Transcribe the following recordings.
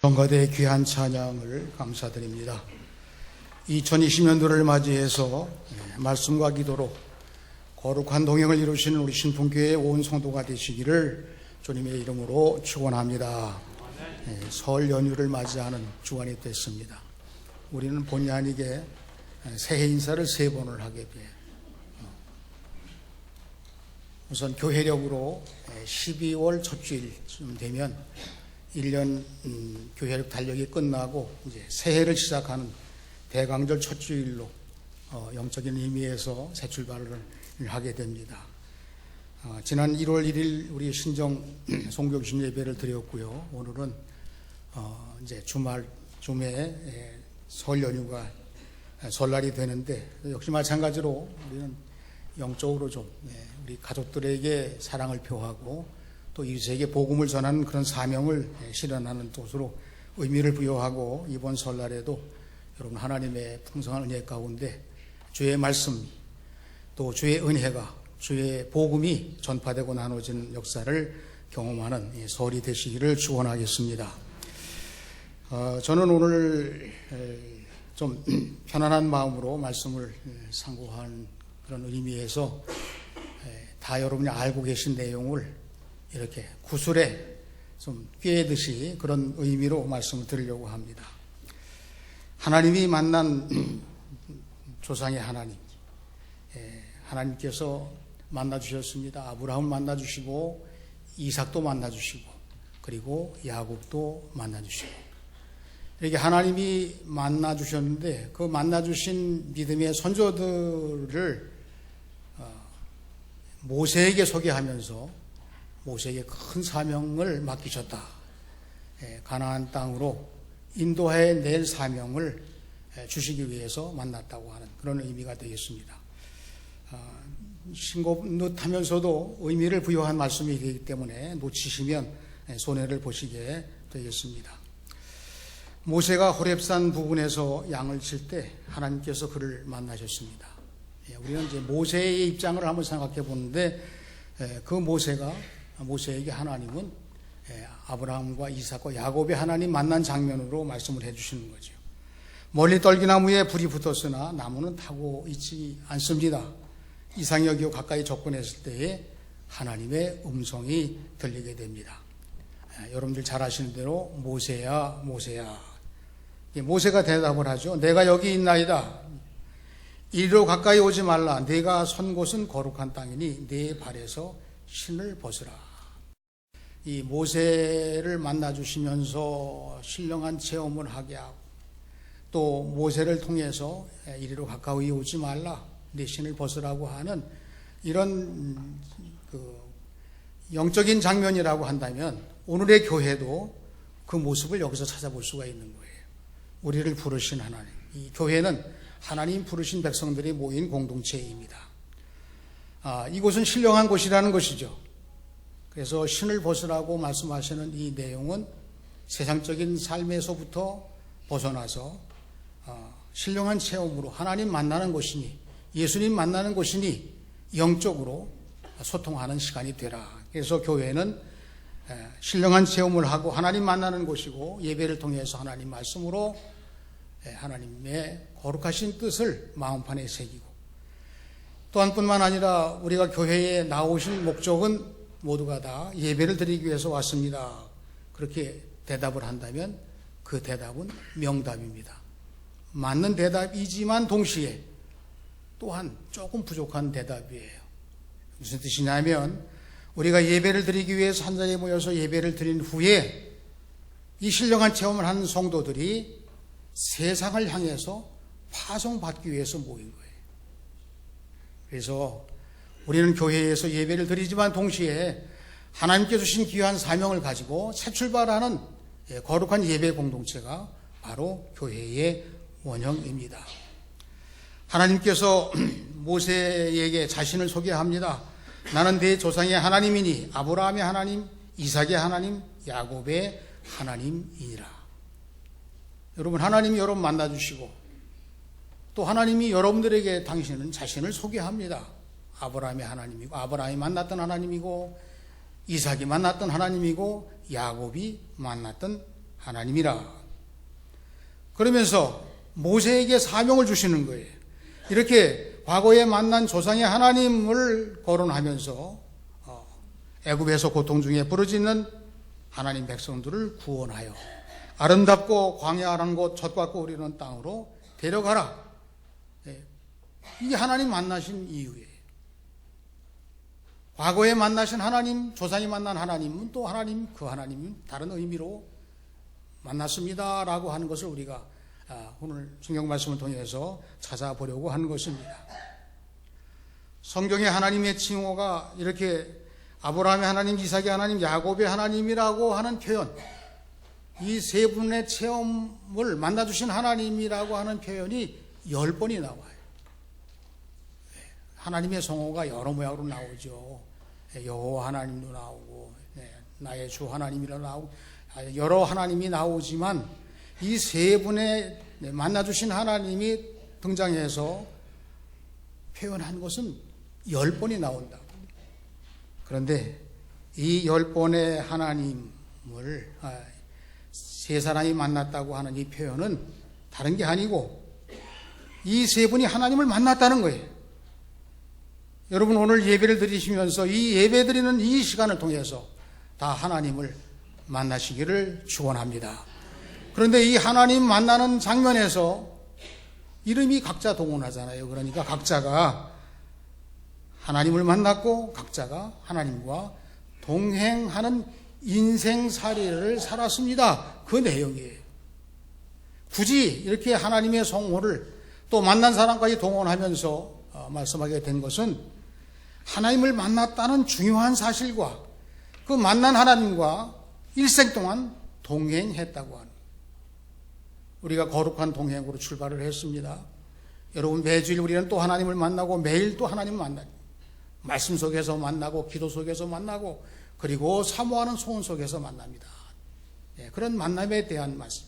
성가대의 귀한 찬양을 감사드립니다. 2020년도를 맞이해서 말씀과 기도로 거룩한 동행을 이루시는 우리 신풍교회의 온 성도가 되시기를 주님의 이름으로 축원합니다. 설 연휴를 맞이하는 주간이 됐습니다. 우리는 본의 아니게 새해 인사를 3번을 하게 돼. 우선 교회력으로 12월 첫 주일쯤 되면 1년 교회력 달력이 끝나고 이제 새해를 시작하는 대강절 첫 주일로 영적인 의미에서 새 출발을 하게 됩니다. 지난 1월 1일 우리 신정 송교신 예배를 드렸고요. 오늘은 이제 주말에 설 연휴가 설날이 되는데 역시 마찬가지로 우리는 영적으로 좀 우리 가족들에게 사랑을 표하고 또 이웃에게 복음을 전하는 그런 사명을 실현하는 것으로 의미를 부여하고 이번 설날에도 여러분 하나님의 풍성한 은혜 가운데 주의 말씀 또 주의 은혜가 주의 복음이 전파되고 나눠지는 역사를 경험하는 설이 되시기를 축원하겠습니다. 저는 오늘 좀 편안한 마음으로 말씀을 상고한 그런 의미에서 다 여러분이 알고 계신 내용을 이렇게 구슬에 좀 꿰듯이 그런 의미로 말씀을 드리려고 합니다. 하나님이 만난 조상의 하나님, 하나님께서 만나주셨습니다. 아브라함을 만나주시고 이삭도 만나주시고 그리고 야곱도 만나주시고 이렇게 하나님이 만나주셨는데 그 만나주신 믿음의 선조들을 모세에게 소개하면서 모세에게 큰 사명을 맡기셨다. 가나안 땅으로 인도해 낼 사명을 주시기 위해서 만났다고 하는 그런 의미가 되겠습니다. 싱겁듯하면서도 의미를 부여한 말씀이 되기 때문에 놓치시면 손해를 보시게 되겠습니다. 모세가 호렙산 부근에서 양을 칠 때 하나님께서 그를 만나셨습니다. 우리는 이제 모세의 입장을 한번 생각해 보는데 그 모세에게 하나님은 아브라함과 이삭과 야곱의 하나님 만난 장면으로 말씀을 해주시는 거죠. 멀리 떨기나무에 불이 붙었으나 나무는 타고 있지 않습니다. 이상히 여기고 가까이 접근했을 때에 하나님의 음성이 들리게 됩니다. 여러분들 잘 아시는 대로 모세야 모세야. 모세가 대답을 하죠. 내가 여기 있나이다. 이리로 가까이 오지 말라. 내가 선 곳은 거룩한 땅이니 내 발에서 신을 벗으라. 이 모세를 만나주시면서 신령한 체험을 하게 하고 또 모세를 통해서 이리로 가까이 오지 말라. 내 신을 벗으라고 하는 이런 영적인 장면이라고 한다면 오늘의 교회도 그 모습을 여기서 찾아볼 수가 있는 거예요. 우리를 부르신 하나님. 이 교회는 하나님 부르신 백성들이 모인 공동체입니다. 이곳은 신령한 곳이라는 것이죠. 그래서 신을 벗으라고 말씀하시는 이 내용은 세상적인 삶에서부터 벗어나서 신령한 체험으로 하나님 만나는 곳이니 예수님 만나는 곳이니 영적으로 소통하는 시간이 되라. 그래서 교회는 신령한 체험을 하고 하나님 만나는 곳이고 예배를 통해서 하나님 말씀으로 하나님의 거룩하신 뜻을 마음판에 새기고 또한 뿐만 아니라 우리가 교회에 나오신 목적은 모두가 다 예배를 드리기 위해서 왔습니다. 그렇게 대답을 한다면 그 대답은 명답입니다. 맞는 대답이지만 동시에 또한 조금 부족한 대답이에요. 무슨 뜻이냐면 우리가 예배를 드리기 위해서 한 자리에 모여서 예배를 드린 후에 이 신령한 체험을 하는 성도들이 세상을 향해서 파송받기 위해서 모인 거예요. 그래서 우리는 교회에서 예배를 드리지만 동시에 하나님께서 주신 귀한 사명을 가지고 새 출발하는 거룩한 예배 공동체가 바로 교회의 원형입니다. 하나님께서 모세에게 자신을 소개합니다. 나는 네 조상의 하나님이니 아브라함의 하나님, 이삭의 하나님, 야곱의 하나님이니라. 여러분, 하나님이 여러분 만나주시고 또 하나님이 여러분들에게 당신은 자신을 소개합니다. 아브라함의 하나님이고 아브라함이 만났던 하나님이고 이삭이 만났던 하나님이고 야곱이 만났던 하나님이라. 그러면서 모세에게 사명을 주시는 거예요. 이렇게 과거에 만난 조상의 하나님을 거론하면서 애굽에서 고통 중에 부르짖는 하나님 백성들을 구원하여 아름답고 광야라는 곳 젖과 꿀 흐르는 땅으로 데려가라. 이게 하나님 만나신 이유예요. 과거에 만나신 하나님, 조상이 만난 하나님은 또 하나님, 그 하나님은 다른 의미로 만났습니다라고 하는 것을 우리가 오늘 성경 말씀을 통해서 찾아보려고 하는 것입니다. 성경의 하나님의 칭호가 이렇게 아브라함의 하나님, 이삭의 하나님, 야곱의 하나님이라고 하는 표현, 이 세 분의 체험을 만나주신 하나님이라고 하는 표현이 10번이 나와요. 하나님의 성호가 여러 모양으로 나오죠. 여호와 하나님도 나오고, 나의 주 하나님이라 나오고, 여러 하나님이 나오지만 이 세 분의 만나주신 하나님이 등장해서 표현한 것은 10번이 나온다. 그런데 이 10번의 하나님을 세 사람이 만났다고 하는 이 표현은 다른 게 아니고 이 세 분이 하나님을 만났다는 거예요. 여러분 오늘 예배를 드리시면서 이 예배 드리는 이 시간을 통해서 다 하나님을 만나시기를 축원합니다. 그런데 이 하나님 만나는 장면에서 이름이 각자 동원하잖아요. 그러니까 각자가 하나님을 만났고 각자가 하나님과 동행하는 인생살이를 살았습니다. 그 내용이에요. 굳이 이렇게 하나님의 성호를 또 만난 사람까지 동원하면서 말씀하게 된 것은 하나님을 만났다는 중요한 사실과 그 만난 하나님과 일생 동안 동행했다고 하는, 우리가 거룩한 동행으로 출발을 했습니다. 여러분 매주일 우리는 또 하나님을 만나고 매일 또 하나님을 만나요. 말씀 속에서 만나고 기도 속에서 만나고 그리고 사모하는 소원 속에서 만납니다. 그런 만남에 대한 말씀,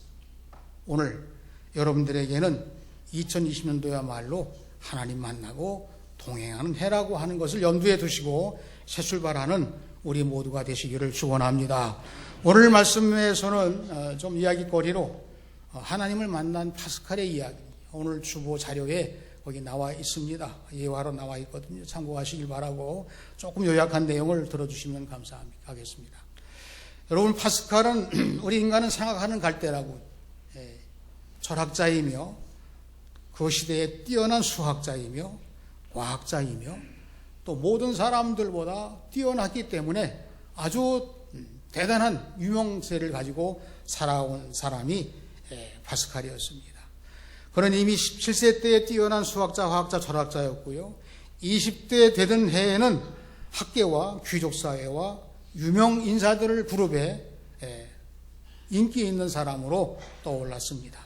오늘 여러분들에게는 2020년도야말로 하나님 만나고 동행하는 해라고 하는 것을 염두에 두시고 새 출발하는 우리 모두가 되시기를 축원합니다. 오늘 말씀에서는 좀 이야기거리로 하나님을 만난 파스칼의 이야기, 오늘 주보 자료에 거기 나와 있습니다. 예화로 나와 있거든요. 참고하시길 바라고 조금 요약한 내용을 들어주시면 감사하겠습니다. 여러분 파스칼은 우리 인간은 생각하는 갈대라고, 철학자이며 그 시대에 뛰어난 수학자이며 과학자이며 또 모든 사람들보다 뛰어났기 때문에 아주 대단한 유명세를 가지고 살아온 사람이 파스칼이었습니다. 그는 이미 17세 때에 뛰어난 수학자, 화학자, 철학자였고요. 20대 되던 해에는 학계와 귀족사회와 유명 인사들을 그룹에 인기 있는 사람으로 떠올랐습니다.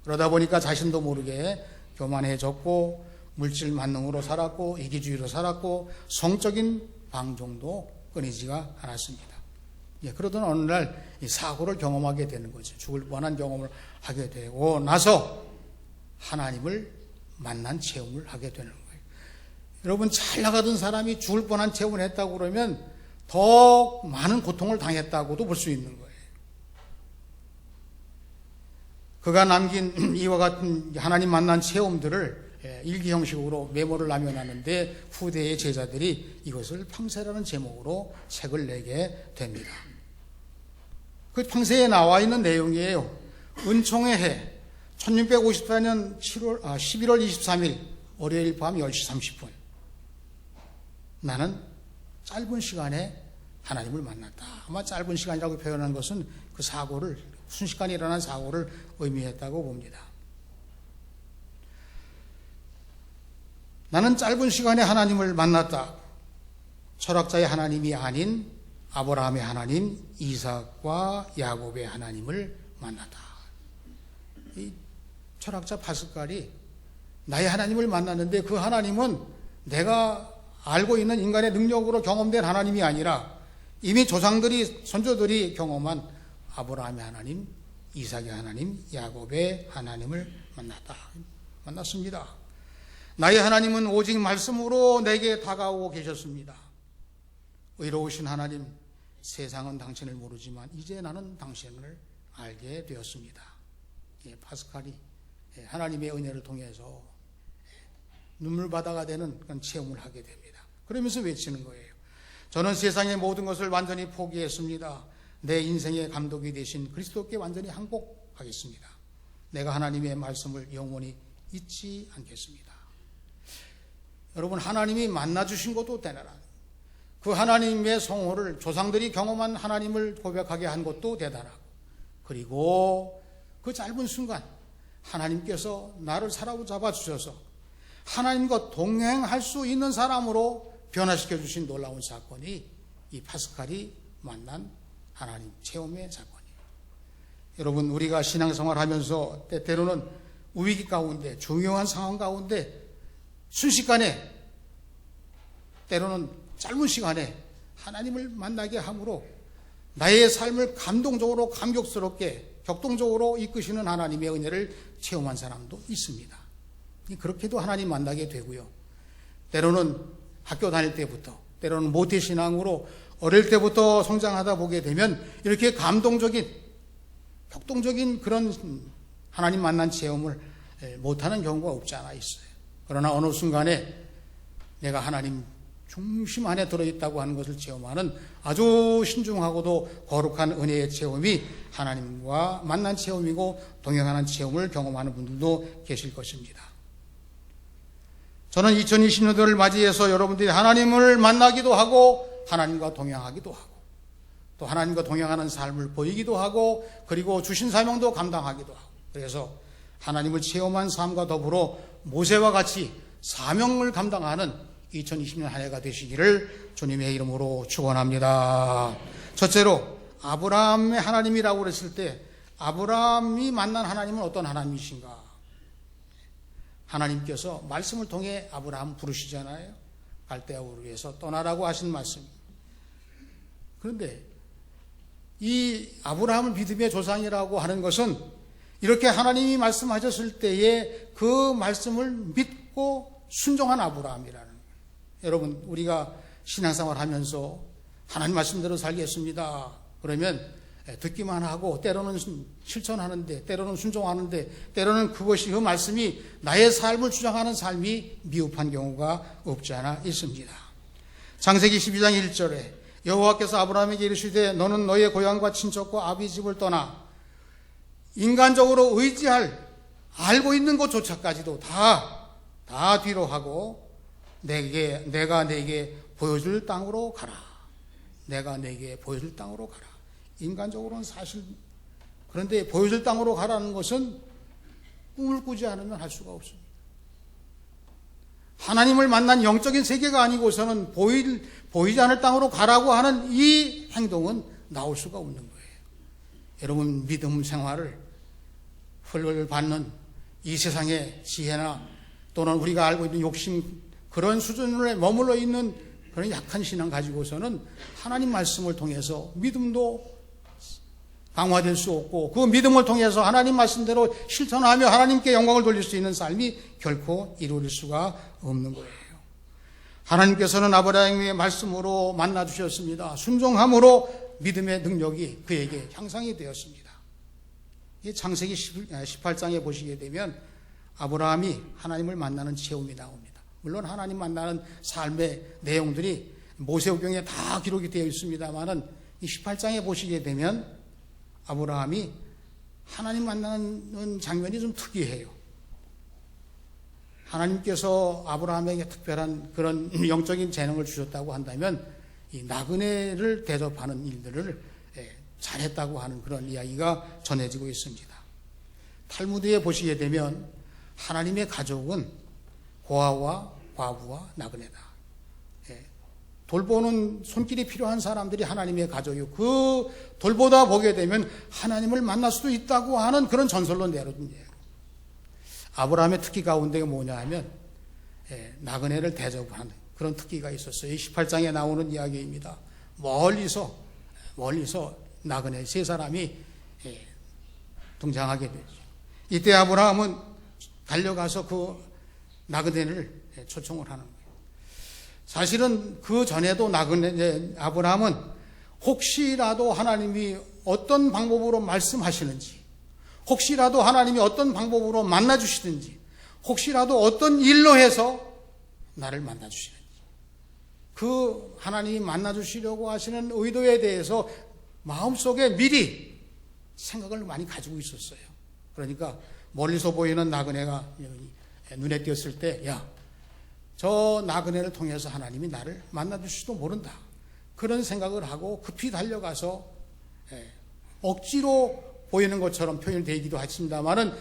그러다 보니까 자신도 모르게 교만해졌고 물질 만능으로 살았고 이기주의로 살았고 성적인 방종도 끊이지가 않았습니다. 그러던 어느 날 이 사고를 경험하게 되는 거죠. 죽을 뻔한 경험을 하게 되고 나서 하나님을 만난 체험을 하게 되는 거예요. 여러분 잘 나가던 사람이 죽을 뻔한 체험을 했다고 그러면 더 많은 고통을 당했다고도 볼 수 있는 거예요. 그가 남긴 이와 같은 하나님 만난 체험들을 일기 형식으로 메모를 남겨놨는데 후대의 제자들이 이것을 평세라는 제목으로 책을 내게 됩니다. 그 평세에 나와 있는 내용이에요. 은총의 해 1654년 11월 23일 월요일 밤 10시 30분 나는 짧은 시간에 하나님을 만났다. 아마 짧은 시간이라고 표현한 것은 그 사고를, 순식간에 일어난 사고를 의미했다고 봅니다. 나는 짧은 시간에 하나님을 만났다. 철학자의 하나님이 아닌 아브라함의 하나님, 이삭과 야곱의 하나님을 만났다. 이 철학자 파스칼이 나의 하나님을 만났는데 그 하나님은 내가 알고 있는 인간의 능력으로 경험된 하나님이 아니라 이미 조상들이, 선조들이 경험한 아브라함의 하나님, 이삭의 하나님, 야곱의 하나님을 만났습니다. 나의 하나님은 오직 말씀으로 내게 다가오고 계셨습니다. 의로우신 하나님, 세상은 당신을 모르지만 이제 나는 당신을 알게 되었습니다. 파스칼이 하나님의 은혜를 통해서 눈물바다가 되는 그런 체험을 하게 됩니다. 그러면서 외치는 거예요. 저는 세상의 모든 것을 완전히 포기했습니다. 내 인생의 감독이 되신 그리스도께 완전히 항복하겠습니다. 내가 하나님의 말씀을 영원히 잊지 않겠습니다. 여러분, 하나님이 만나주신 것도 대단한, 그 하나님의 성호를 조상들이 경험한 하나님을 고백하게 한 것도 대단하고, 그리고 그 짧은 순간 하나님께서 나를 사로잡아 주셔서 하나님과 동행할 수 있는 사람으로 변화시켜 주신 놀라운 사건이 이 파스칼이 만난 하나님 체험의 사건이에요. 여러분, 우리가 신앙생활 하면서 때때로는 위기 가운데, 중요한 상황 가운데 순식간에, 때로는 짧은 시간에 하나님을 만나게 함으로 나의 삶을 감동적으로, 감격스럽게, 격동적으로 이끄시는 하나님의 은혜를 체험한 사람도 있습니다. 그렇게도 하나님 만나게 되고요. 때로는 학교 다닐 때부터, 때로는 모태신앙으로 어릴 때부터 성장하다 보게 되면 이렇게 감동적인, 격동적인 그런 하나님 만난 체험을 못하는 경우가 없지 않아 있어요. 그러나 어느 순간에 내가 하나님 중심 안에 들어있다고 하는 것을 체험하는 아주 신중하고도 거룩한 은혜의 체험이 하나님과 만난 체험이고 동행하는 체험을 경험하는 분들도 계실 것입니다. 저는 2020년도를 맞이해서 여러분들이 하나님을 만나기도 하고 하나님과 동행하기도 하고 또 하나님과 동행하는 삶을 보이기도 하고 그리고 주신 사명도 감당하기도 하고, 그래서 하나님을 체험한 삶과 더불어 모세와 같이 사명을 감당하는 2020년 한 해가 되시기를 주님의 이름으로 축원합니다. 첫째로, 아브라함의 하나님이라고 그랬을 때 아브라함이 만난 하나님은 어떤 하나님이신가? 하나님께서 말씀을 통해 아브라함 부르시잖아요. 갈대아 우르에서 떠나라고 하신 말씀. 그런데 이 아브라함을 믿음의 조상이라고 하는 것은 이렇게 하나님이 말씀하셨을 때에 그 말씀을 믿고 순종한 아브라함이라는 거예요. 여러분, 우리가 신앙생활 하면서 하나님 말씀대로 살겠습니다. 그러면 듣기만 하고 때로는 실천하는데, 때로는 순종하는데, 때로는 그것이, 그 말씀이 나의 삶을 주장하는 삶이 미흡한 경우가 없지 않아 있습니다. 창세기 12장 1절에 여호와께서 아브라함에게 이르시되 너는 너의 고향과 친척과 아비 집을 떠나 인간적으로 의지할, 알고 있는 것조차까지도 다 뒤로 하고 내가 내게 보여줄 땅으로 가라. 내가 내게 보여줄 땅으로 가라. 인간적으로는 사실, 그런데 보여줄 땅으로 가라는 것은 꿈을 꾸지 않으면 할 수가 없습니다. 하나님을 만난 영적인 세계가 아니고서는 보이지 않을 땅으로 가라고 하는 이 행동은 나올 수가 없는 거예요. 여러분, 믿음 생활을 헐헐 받는 이 세상의 지혜나 또는 우리가 알고 있는 욕심, 그런 수준에 머물러 있는 그런 약한 신앙 가지고서는 하나님 말씀을 통해서 믿음도 강화될 수 없고, 그 믿음을 통해서 하나님 말씀대로 실천하며 하나님께 영광을 돌릴 수 있는 삶이 결코 이루어질 수가 없는 거예요. 하나님께서는 아브라함의 말씀으로 만나주셨습니다. 순종함으로 믿음의 능력이 그에게 향상이 되었습니다. 이 창세기 18장에 보시게 되면 아브라함이 하나님을 만나는 체험이 나옵니다. 물론 하나님 만나는 삶의 내용들이 모세오경에 다 기록이 되어 있습니다만은 이 18장에 보시게 되면 아브라함이 하나님 만나는 장면이 좀 특이해요. 하나님께서 아브라함에게 특별한 그런 영적인 재능을 주셨다고 한다면 이 나그네를 대접하는 일들을 잘했다고 하는 그런 이야기가 전해지고 있습니다. 탈무드에 보시게 되면 하나님의 가족은 고아와 과부와 나그네다. 돌보는 손길이 필요한 사람들이 하나님의 가족이고, 그 돌보다 보게 되면 하나님을 만날 수도 있다고 하는 그런 전설로 내려집니다. 아브라함의 특기 가운데가 뭐냐 하면 나그네를 대접하는 그런 특기가 있었어요. 이 18장에 나오는 이야기입니다. 멀리서 나그네 세 사람이 등장하게 되죠. 이때 아브라함은 달려가서 그 나그네를 초청을 하는 거예요. 사실은 그 전에도 아브라함은 혹시라도 하나님이 어떤 방법으로 말씀하시는지, 혹시라도 하나님이 어떤 방법으로 만나주시든지, 혹시라도 어떤 일로 해서 나를 만나주시는지, 그 하나님이 만나주시려고 하시는 의도에 대해서 마음속에 미리 생각을 많이 가지고 있었어요. 그러니까 멀리서 보이는 나그네가 눈에 띄었을 때, 야, 저 나그네를 통해서 하나님이 나를 만나주실지도 모른다. 그런 생각을 하고 급히 달려가서 억지로 보이는 것처럼 표현되기도 하십니다만은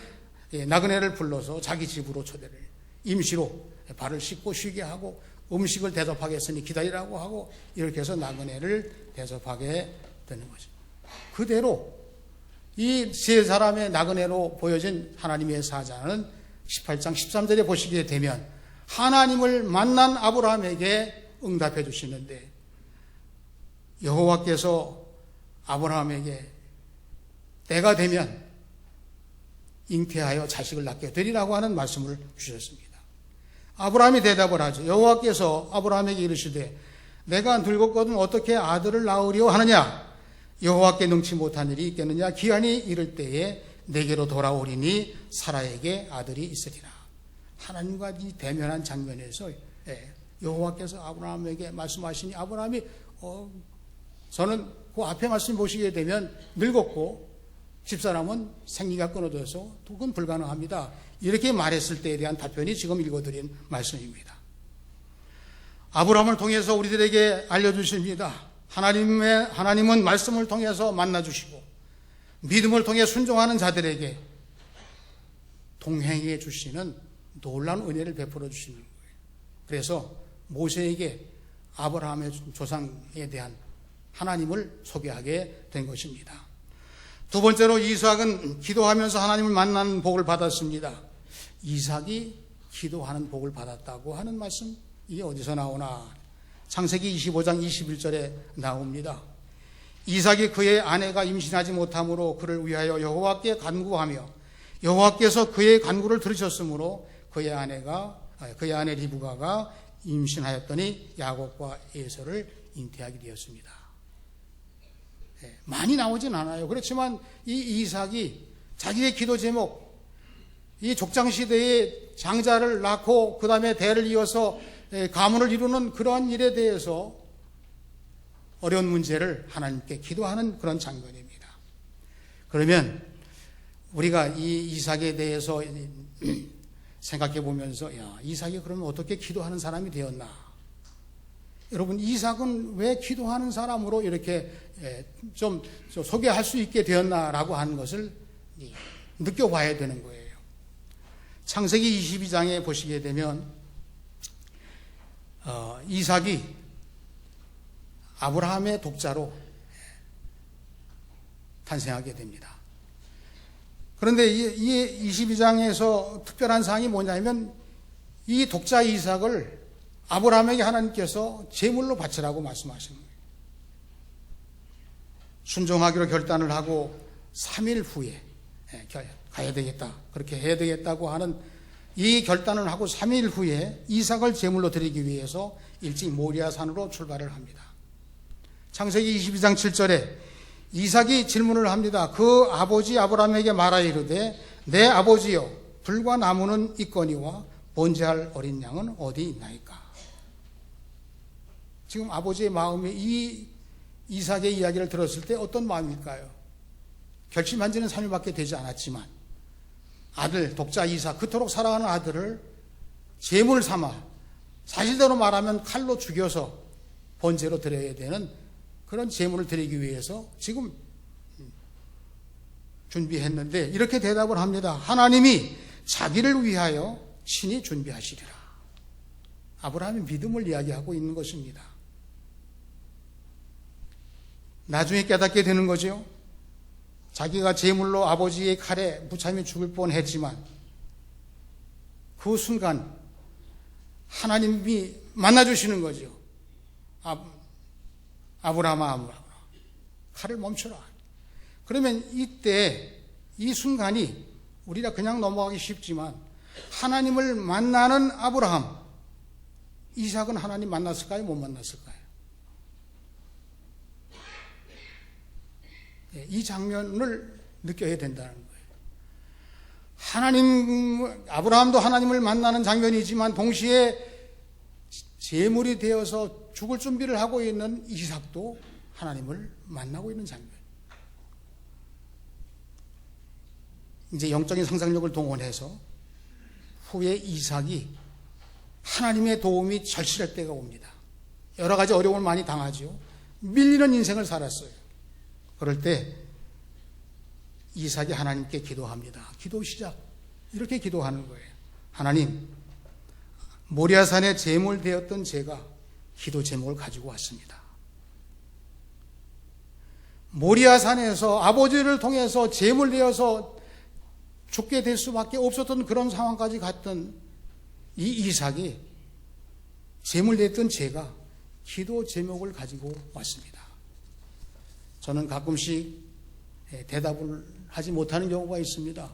나그네를 불러서 자기 집으로 초대를, 임시로 발을 씻고 쉬게 하고 음식을 대접하겠으니 기다리라고 하고, 이렇게 해서 나그네를 대접하게 되는 거죠. 그대로 이 세 사람의 나그네로 보여진 하나님의 사자는 18장 13절에 보시게 되면 하나님을 만난 아브라함에게 응답해 주시는데, 여호와께서 아브라함에게 때가 되면 잉태하여 자식을 낳게 되리라고 하는 말씀을 주셨습니다. 아브라함이 대답을 하죠. 여호와께서 아브라함에게 이르시되 내가 늙었거든 어떻게 아들을 낳으려 하느냐? 여호와께 능치 못한 일이 있겠느냐? 기한이 이를 때에 내게로 돌아오리니 사라에게 아들이 있으리라. 하나님과 이 대면한 장면에서 여호와께서 아브라함에게 말씀하시니 아브라함이 저는 그 앞에 말씀 보시게 되면 늙었고 집사람은 생리가 끊어져서 그건 불가능합니다. 이렇게 말했을 때에 대한 답변이 지금 읽어드린 말씀입니다. 아브라함을 통해서 우리들에게 알려주십니다. 하나님은 말씀을 통해서 만나주시고 믿음을 통해 순종하는 자들에게 동행해 주시는 놀라운 은혜를 베풀어 주시는 거예요. 그래서 모세에게 아브라함의 조상에 대한 하나님을 소개하게 된 것입니다. 두 번째로 이삭은 기도하면서 하나님을 만난 복을 받았습니다. 이삭이 기도하는 복을 받았다고 하는 말씀, 이게 어디서 나오나? 창세기 25장 21절에 나옵니다. 이삭이 그의 아내가 임신하지 못함으로 그를 위하여 여호와께 간구하며 여호와께서 그의 간구를 들으셨으므로 그의 아내 리브가가 임신하였더니 야곱과 에서를 잉태하게 되었습니다. 많이 나오진 않아요. 그렇지만 이 이삭이 자기의 기도 제목, 이 족장시대의 장자를 낳고 그 다음에 대를 이어서 가문을 이루는 그러한 일에 대해서 어려운 문제를 하나님께 기도하는 그런 장면입니다. 그러면 우리가 이 이삭에 대해서 생각해 보면서 이삭이 그러면 어떻게 기도하는 사람이 되었나? 여러분, 이삭은 왜 기도하는 사람으로 이렇게 좀 소개할 수 있게 되었나라고 하는 것을 느껴봐야 되는 거예요. 창세기 22장에 보시게 되면 이삭이 아브라함의 독자로 탄생하게 됩니다. 그런데 이 22장에서 특별한 사항이 뭐냐면 이 독자 이삭을 아브라함에게 하나님께서 제물로 바치라고 말씀하시는 거예요. 순종하기로 결단을 하고 3일 후에 가야 되겠다, 그렇게 해야 되겠다고 하는 이 결단을 하고 3일 후에 이삭을 제물로 드리기 위해서 일찍 모리아산으로 출발을 합니다. 창세기 22장 7절에 이삭이 질문을 합니다. 그 아버지 아브라함에게 말하 이르되 내 아버지여, 불과 나무는 있거니와 번제할 어린 양은 어디 있나이까? 지금 아버지의 마음이 이 이삭의 이야기를 들었을 때 어떤 마음일까요? 결심한 지는 3일밖에 되지 않았지만 아들, 독자 이삭, 그토록 사랑하는 아들을 제물 삼아, 사실대로 말하면 칼로 죽여서 번제로 드려야 되는 그런 제물을 드리기 위해서 지금 준비했는데 이렇게 대답을 합니다. 하나님이 자기를 위하여 친히 준비하시리라. 아브라함의 믿음을 이야기하고 있는 것입니다. 나중에 깨닫게 되는 거죠. 자기가 제물로 아버지의 칼에 무참히 죽을 뻔했지만 그 순간 하나님이 만나주시는 거죠. 아브라함아, 칼을 멈춰라. 그러면 이때 이 순간이 우리가 그냥 넘어가기 쉽지만 하나님을 만나는 아브라함, 이삭은 하나님 만났을까요? 못 만났을까요? 이 장면을 느껴야 된다는 거예요. 아브라함도 하나님을 만나는 장면이지만 동시에 제물이 되어서 죽을 준비를 하고 있는 이삭도 하나님을 만나고 있는 장면. 이제 영적인 상상력을 동원해서 후에 이삭이 하나님의 도움이 절실할 때가 옵니다. 여러 가지 어려움을 많이 당하죠. 밀리는 인생을 살았어요. 그럴 때 이삭이 하나님께 기도합니다. 기도 시작. 이렇게 기도하는 거예요. 하나님, 모리아산에 제물되었던 제가 기도 제목을 가지고 왔습니다. 모리아산에서 아버지를 통해서 제물되어서 죽게 될 수밖에 없었던 그런 상황까지 갔던 이 이삭이 제물됐던 제가 기도 제목을 가지고 왔습니다. 저는 가끔씩 대답을 하지 못하는 경우가 있습니다.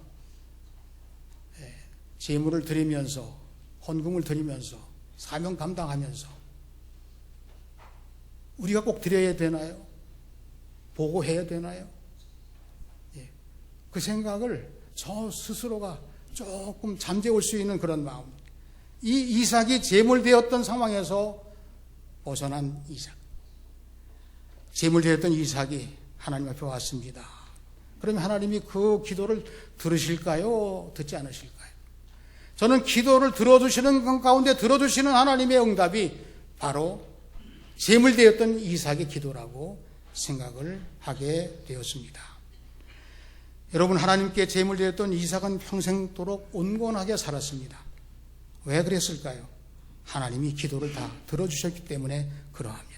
제물을 드리면서, 헌금을 드리면서, 사명 감당하면서 우리가 꼭 드려야 되나요? 보고해야 되나요? 그 생각을 저 스스로가 조금 잠재울 수 있는 그런 마음. 이 이삭이 제물되었던 상황에서 벗어난 이삭. 제물되었던 이삭이 하나님 앞에 왔습니다. 그러면 하나님이 그 기도를 들으실까요? 듣지 않으실까요? 저는 기도를 들어주시는 것 가운데 들어주시는 하나님의 응답이 바로 제물되었던 이삭의 기도라고 생각을 하게 되었습니다. 여러분, 하나님께 제물되었던 이삭은 평생도록 온건하게 살았습니다. 왜 그랬을까요? 하나님이 기도를 다 들어주셨기 때문에 그러합니다.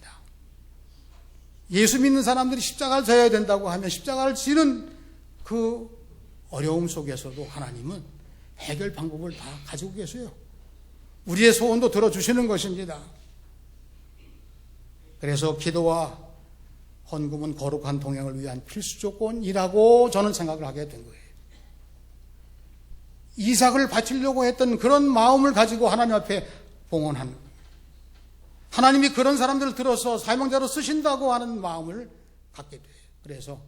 예수 믿는 사람들이 십자가를 져야 된다고 하면 십자가를 지는 그 어려움 속에서도 하나님은 해결 방법을 다 가지고 계세요. 우리의 소원도 들어주시는 것입니다. 그래서 기도와 헌금은 거룩한 동행을 위한 필수 조건이라고 저는 생각을 하게 된 거예요. 이삭을 바치려고 했던 그런 마음을 가지고 하나님 앞에 봉헌한 거예요. 하나님이 그런 사람들을 들어서 사명자로 쓰신다고 하는 마음을 갖게 돼요. 그래서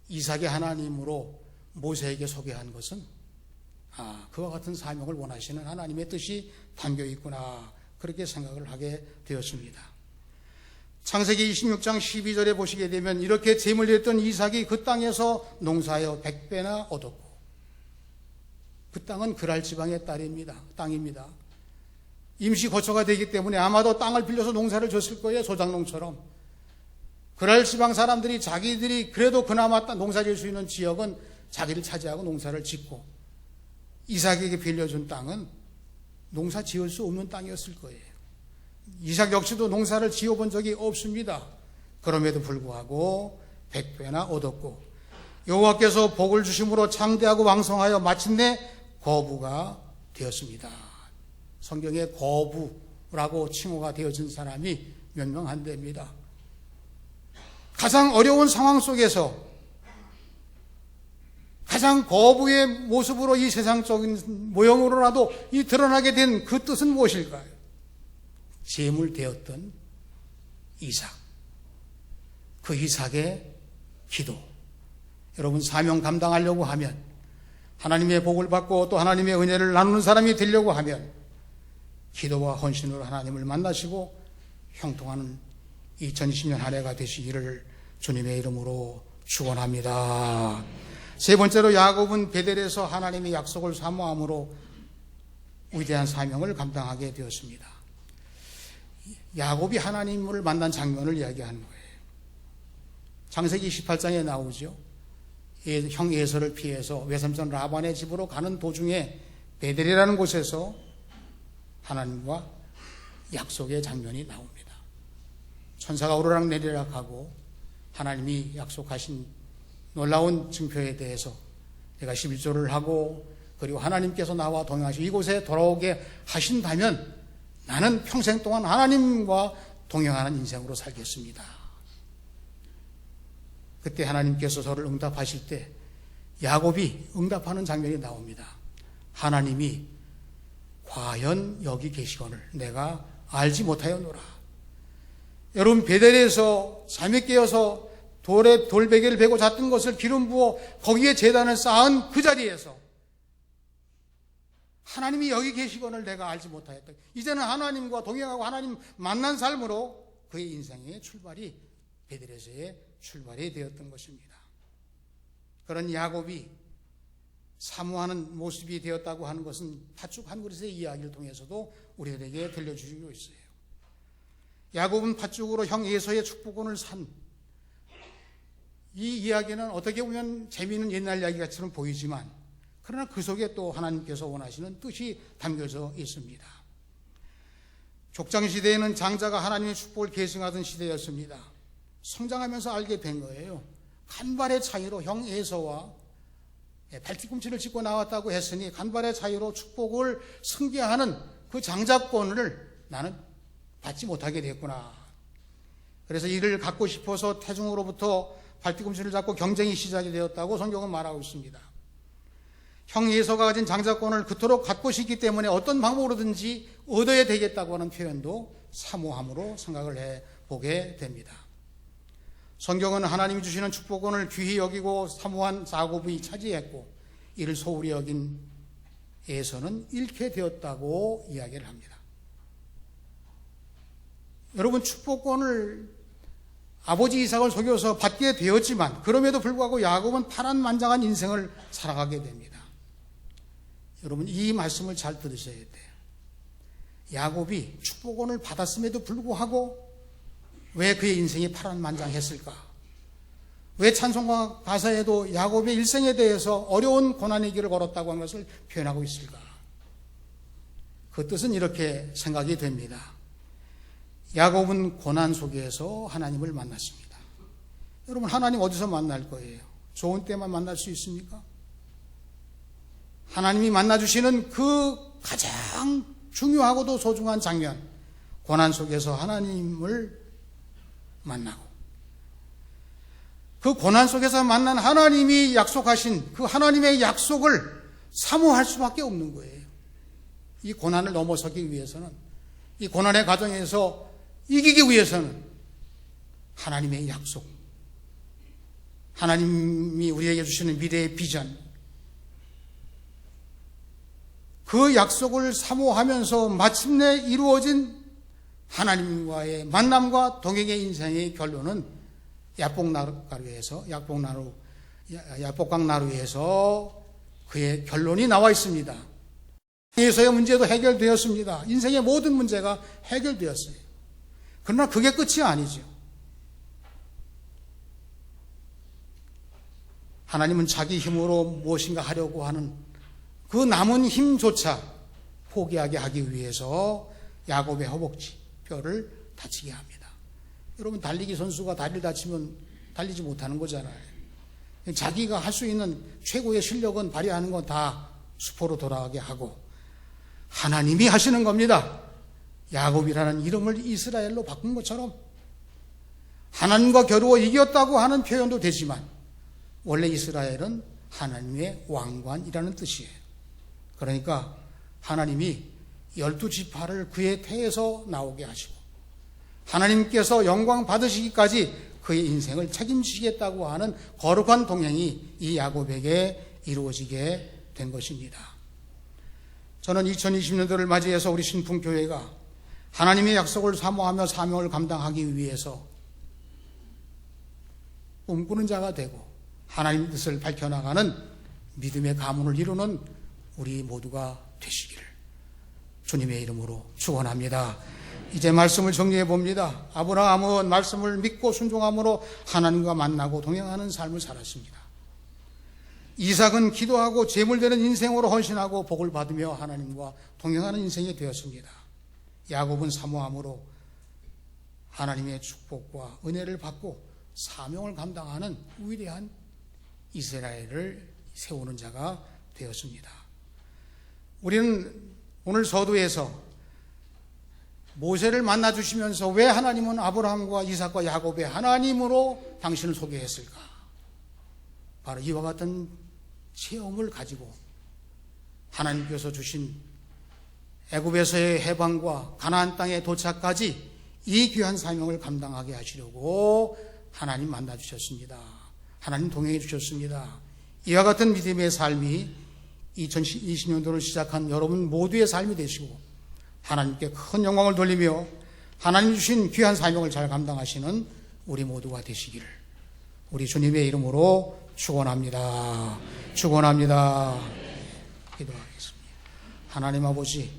이삭이 하나님으로 모세에게 소개한 것은 그와 같은 사명을 원하시는 하나님의 뜻이 담겨 있구나, 그렇게 생각을 하게 되었습니다. 창세기 26장 12절에 보시게 되면 이렇게 제물됐던 이삭이 그 땅에서 농사하여 100배나 얻었고, 그 땅은 그랄 지방의 땅입니다. 임시 거처가 되기 때문에 아마도 땅을 빌려서 농사를 졌을 거예요. 소작농처럼. 그랄 지방 사람들이 자기들이 그래도 그나마 농사 지을 수 있는 지역은 자기를 차지하고 농사를 짓고, 이삭에게 빌려준 땅은 농사 지을 수 없는 땅이었을 거예요. 이삭 역시도 농사를 지어본 적이 없습니다. 그럼에도 불구하고 100배나 얻었고, 여호와께서 복을 주심으로 창대하고 왕성하여 마침내 거부가 되었습니다. 성경에 거부라고 칭호가 되어진 사람이 몇 명 안 됩니다. 가장 어려운 상황 속에서 가장 거부의 모습으로 이 세상적인 모형으로라도 이 드러나게 된 그 뜻은 무엇일까요? 제물되었던 이삭. 그 이삭의 기도. 여러분, 사명 감당하려고 하면, 하나님의 복을 받고 또 하나님의 은혜를 나누는 사람이 되려고 하면 기도와 헌신으로 하나님을 만나시고 형통하는 2020년 한 해가 되시기를 주님의 이름으로 축원합니다. 세 번째로 야곱은 베델에서 하나님의 약속을 사모함으로 위대한 사명을 감당하게 되었습니다. 야곱이 하나님을 만난 장면을 이야기하는 거예요. 창세기 28장에 나오죠. 형 에서를 피해서 외삼촌 라반의 집으로 가는 도중에 베델이라는 곳에서 하나님과 약속의 장면이 나옵니다. 천사가 오르락 내리락 하고 하나님이 약속하신 놀라운 증표에 대해서 내가 11조를 하고, 그리고 하나님께서 나와 동행하시고 이곳에 돌아오게 하신다면 나는 평생 동안 하나님과 동행하는 인생으로 살겠습니다. 그때 하나님께서 저를 응답하실 때 야곱이 응답하는 장면이 나옵니다. 하나님이 과연 여기 계시거늘 내가 알지 못하였노라. 여러분, 베델에서 잠이 깨어서 돌베개를 베고 잤던 것을 기름 부어 거기에 제단을 쌓은 그 자리에서 하나님이 여기 계시거늘 내가 알지 못하였다. 이제는 하나님과 동행하고 하나님 만난 삶으로 그의 인생의 출발이 베들에서의 출발이 되었던 것입니다. 그런 야곱이 사모하는 모습이 되었다고 하는 것은 팥죽 한 그릇의 이야기를 통해서도 우리들에게 들려주고 있어요. 야곱은 팥죽으로 형 에서의 축복권을 산 이 이야기는 어떻게 보면 재미있는 옛날 이야기 같이는 보이지만 그러나 그 속에 또 하나님께서 원하시는 뜻이 담겨져 있습니다. 족장시대에는 장자가 하나님의 축복을 계승하던 시대였습니다. 성장하면서 알게 된 거예요. 간발의 차이로 형 에서와 발뒤꿈치를 짚고 나왔다고 했으니 간발의 차이로 축복을 승계하는 그 장자권을 나는 받지 못하게 됐구나. 그래서 이를 갖고 싶어서 태중으로부터 발뒤꿈치를 잡고 경쟁이 시작이 되었다고 성경은 말하고 있습니다. 형 에서가 가진 장자권을 그토록 갖고 싶기 때문에 어떤 방법으로든지 얻어야 되겠다고 하는 표현도 사모함으로 생각을 해보게 됩니다. 성경은 하나님이 주시는 축복권을 귀히 여기고 사모한 야곱이 차지했고 이를 소홀히 여긴 에서는 잃게 되었다고 이야기를 합니다. 여러분, 축복권을 아버지 이삭을 속여서 받게 되었지만 그럼에도 불구하고 야곱은 파란만장한 인생을 살아가게 됩니다. 여러분, 이 말씀을 잘 들으셔야 돼요. 야곱이 축복권을 받았음에도 불구하고 왜 그의 인생이 파란만장했을까? 왜 찬송가 가사에도 야곱의 일생에 대해서 어려운 고난의 길을 걸었다고 하는 것을 표현하고 있을까? 그 뜻은 이렇게 생각이 됩니다. 야곱은 고난 속에서 하나님을 만났습니다. 여러분, 하나님 어디서 만날 거예요? 좋은 때만 만날 수 있습니까? 하나님이 만나주시는 그 가장 중요하고도 소중한 장면, 고난 속에서 하나님을 만나고 그 고난 속에서 만난 하나님이 약속하신 그 하나님의 약속을 사모할 수밖에 없는 거예요. 이 고난을 넘어서기 위해서는, 이 고난의 과정에서 이기기 위해서는 하나님의 약속, 하나님이 우리에게 주시는 미래의 비전, 그 약속을 사모하면서 마침내 이루어진 하나님과의 만남과 동행의 인생의 결론은 야복강나루에서 그의 결론이 나와 있습니다. 에서의 문제도 해결되었습니다. 인생의 모든 문제가 해결되었어요. 그러나 그게 끝이 아니죠. 하나님은 자기 힘으로 무엇인가 하려고 하는 그 남은 힘조차 포기하게 하기 위해서 야곱의 허벅지 뼈를 다치게 합니다. 여러분, 달리기 선수가 다리를 다치면 달리지 못하는 거잖아요. 자기가 할 수 있는 최고의 실력은 발휘하는 건 다 수포로 돌아가게 하고 하나님이 하시는 겁니다. 야곱이라는 이름을 이스라엘로 바꾼 것처럼 하나님과 겨루어 이겼다고 하는 표현도 되지만 원래 이스라엘은 하나님의 왕관이라는 뜻이에요. 그러니까 하나님이 12지파를 그의 태에서 나오게 하시고 하나님께서 영광 받으시기까지 그의 인생을 책임지겠다고 하는 거룩한 동행이 이 야곱에게 이루어지게 된 것입니다. 저는 2020년도를 맞이해서 우리 신풍교회가 하나님의 약속을 사모하며 사명을 감당하기 위해서 꿈꾸는 자가 되고 하나님의 뜻을 밝혀나가는 믿음의 가문을 이루는 우리 모두가 되시기를 주님의 이름으로 축원합니다. 이제 말씀을 정리해 봅니다. 아브라함은 말씀을 믿고 순종함으로 하나님과 만나고 동행하는 삶을 살았습니다. 이삭은 기도하고 제물되는 인생으로 헌신하고 복을 받으며 하나님과 동행하는 인생이 되었습니다. 야곱은 사모함으로 하나님의 축복과 은혜를 받고 사명을 감당하는 위대한 이스라엘을 세우는 자가 되었습니다. 우리는 오늘 서두에서 모세를 만나주시면서 왜 하나님은 아브라함과 이삭과 야곱의 하나님으로 당신을 소개했을까? 바로 이와 같은 체험을 가지고 하나님께서 주신 애굽에서의 해방과 가나안 땅의 도착까지 이 귀한 사명을 감당하게 하시려고 하나님 만나주셨습니다. 하나님 동행해 주셨습니다. 이와 같은 믿음의 삶이 2020년도를 시작한 여러분 모두의 삶이 되시고 하나님께 큰 영광을 돌리며 하나님 주신 귀한 사명을 잘 감당하시는 우리 모두가 되시기를 우리 주님의 이름으로 축원합니다. 축원합니다. 기도하겠습니다. 하나님 아버지,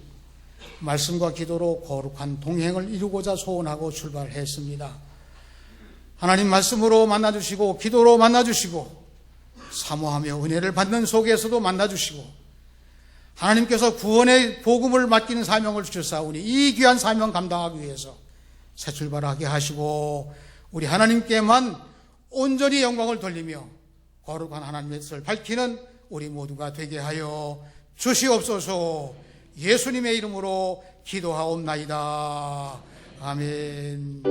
말씀과 기도로 거룩한 동행을 이루고자 소원하고 출발했습니다. 하나님 말씀으로 만나주시고 기도로 만나주시고 사모하며 은혜를 받는 속에서도 만나주시고 하나님께서 구원의 복음을 맡기는 사명을 주셨사오니 이 귀한 사명 감당하기 위해서 새 출발하게 하시고 우리 하나님께만 온전히 영광을 돌리며 거룩한 하나님의 뜻을 밝히는 우리 모두가 되게 하여 주시옵소서. 예수님의 이름으로 기도하옵나이다. 아멘.